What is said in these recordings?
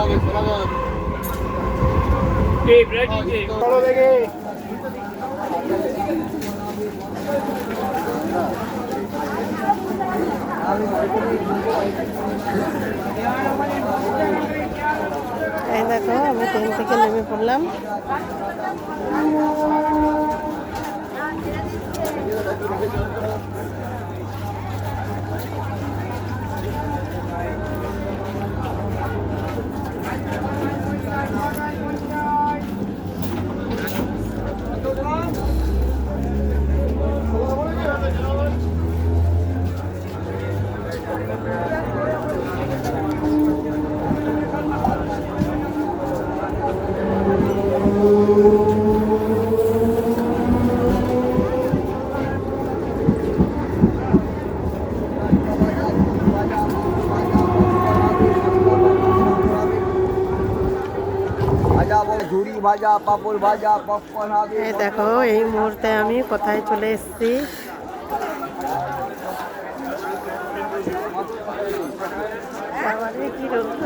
এই দেখো আমি ট্রেন থেকে নেমে পড়লাম। এই দেখো এই মুহূর্তে আমি কোথায় চলে এসেছি। কি রোদ!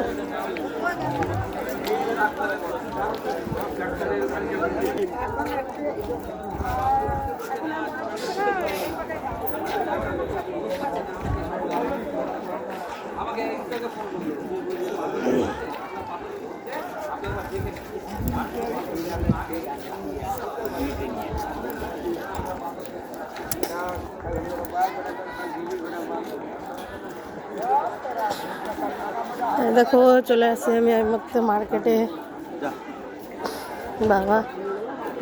দেখো চলে আসি আমি এর মধ্যে মার্কেটে। বাবা,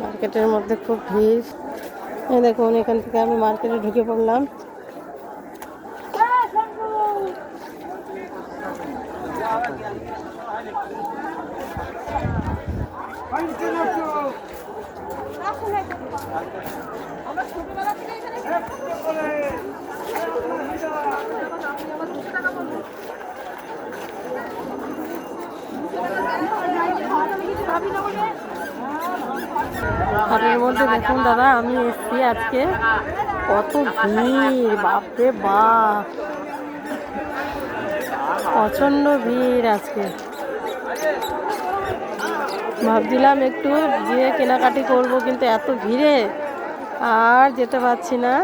মার্কেটের মধ্যে খুব ভিড়। এই দেখুন এখান থেকে আমি মার্কেটে ঢুকে পড়লাম। হাটের মধ্যে দেখুন দাদা আমি এসছি আজকে, কত ভিড়, বাপরে বাপ, প্রচন্ড ভিড় আজকে। ভাবছিলাম একটু গিয়ে কেনাকাটি করব, কিন্তু এত ভিড়ে আর যেতে পারছি না।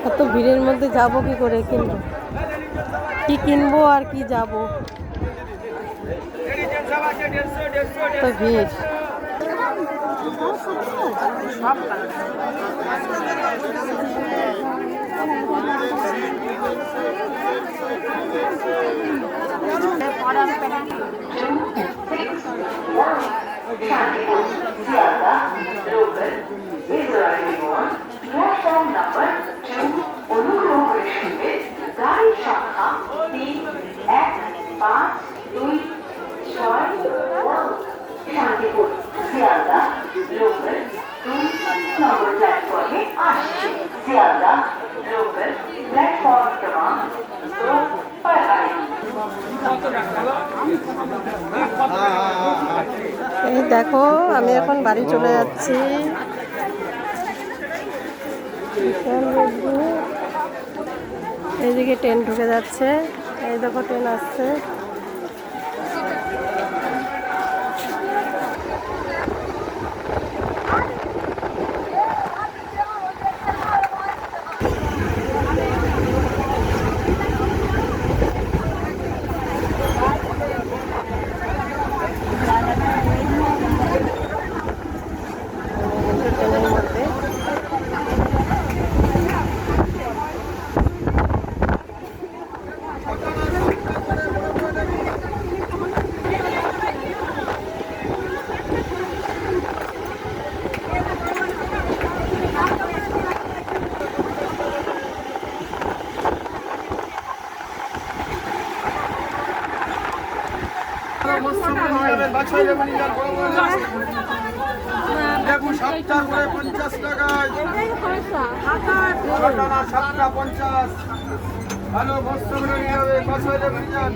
এত ভিড়ের মধ্যে যাব কি করে, কিনবো কি কিনবো আর কি যাব, তো ভিড়। প্ল্যাটফর্ম নাম্বার 2 অনুগ্রহ করে শুনবেন গাড়ি সংখ্যা 31526 শান্তিপুর শিয়ালদা লোকাল 2 নম্বর প্ল্যাটফর্মে আসছে। শিয়ালদা লোকাল প্ল্যাটফর্ম क्रमांक 2 पर आए। এই দেখো আমি এখন বাড়ি চলে যাচ্ছি। এইদিকে ট্রেন ঢুকে যাচ্ছে, এই দেখো ট্রেন আসছে। লেবু 7টা করে 50 টাকায়, 7টা 50। ভালো বস্তা করে নিয়ে যাবে 5,000 করে যান।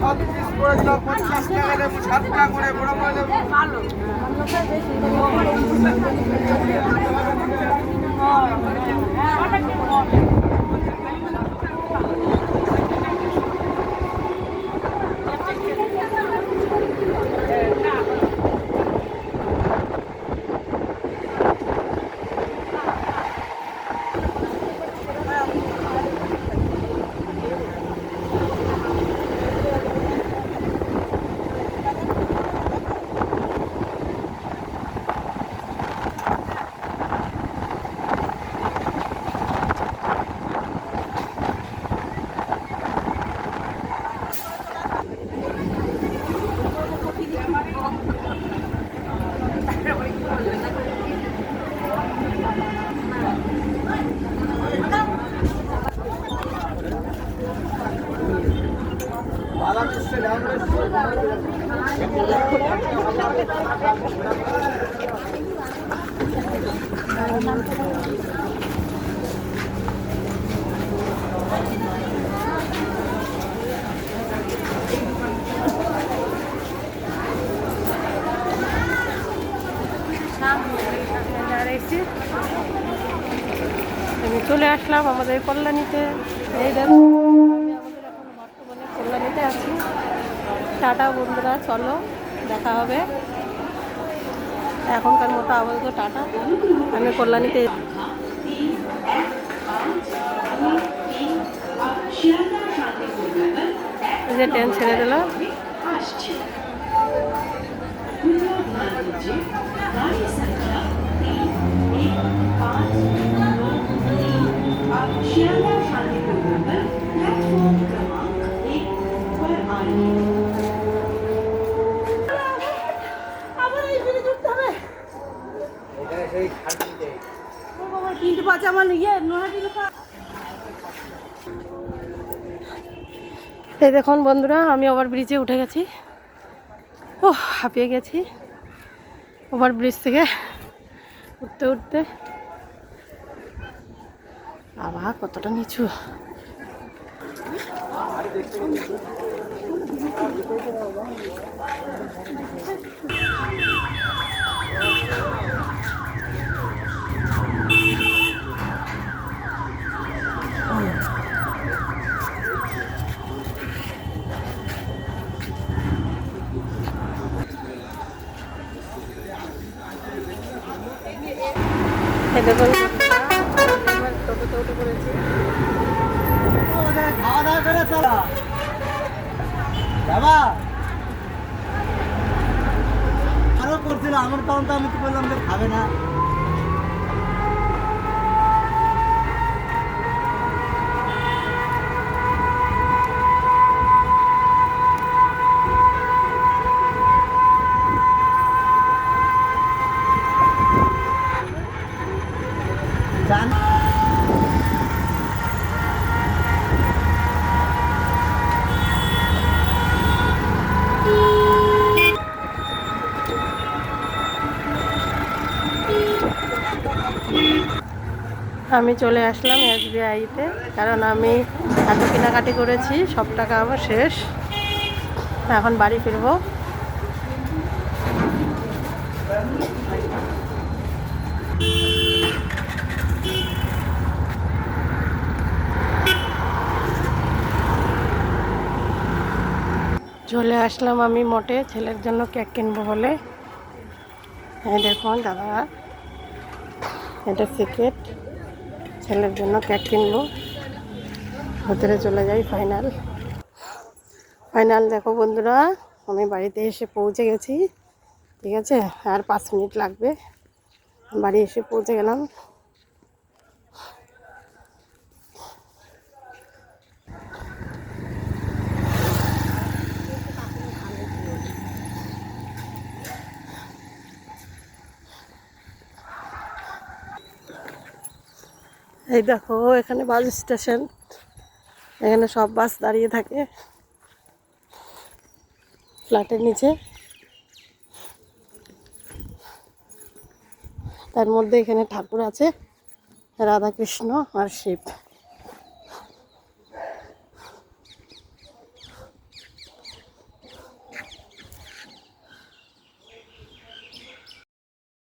36 করে দিলাম 50 টাকা লেবু 7 টাকা করে বড় বড় লেবু আমি চলে আসলাম আমাদের কল্যাণীতে। এই দেখো আমি আমাদের এখন বর্তমানে কল্যাণীতে আছি। টাটা বন্ধুরা, চলো দেখা হবে। এখনকার মতো আপাতত টাটা। আমি কল্যাণীতে যে ট্রেন ছেড়ে দিল। शियालदह शांतिपुर नगर प्लेटफॉर्म क्रमांक 1 पर आए। এই দেখুন বন্ধুরা, আমি ওভার ব্রিজে উঠে গেছি। ও হাঁপিয়ে গেছি ওভার ব্রিজ থেকে উঠতে উঠতে। বাবা কতটা নিচু! এই দেখুন টোটোতে উঠে পড়েছি। খাওয়া দাওয়া করে চলো বাবা। আরো করছিল আমার কারণ তো আমি তো বললাম যে খাবে না। আমি চলে আসলাম SBIতে, কারণ আমি এত কেনাকাটি করেছি, সব টাকা আমার শেষ। এখন বাড়ি ফিরবো। চলে আসলাম আমি মোটে ছেলের জন্য কেক কিনবো বলে। এই দেখুন দাদা, এটা সিক্রেট। ছেলের জন্য কেক কিনবো। ভেতরে চলে যাই। ফাইনাল দেখো বন্ধুরা, আমি বাড়িতে এসে পৌঁছে গেছি। ঠিক আছে, আর 5 মিনিট লাগবে। বাড়ি এসে পৌঁছে গেলাম। এই দেখো এখানে বাস স্টেশন। এখানে সব বাস দাঁড়িয়ে থাকে ফ্ল্যাটের নিচে। তার মধ্যে এখানে ঠাকুর আছে, রাধাকৃষ্ণ আর শিব।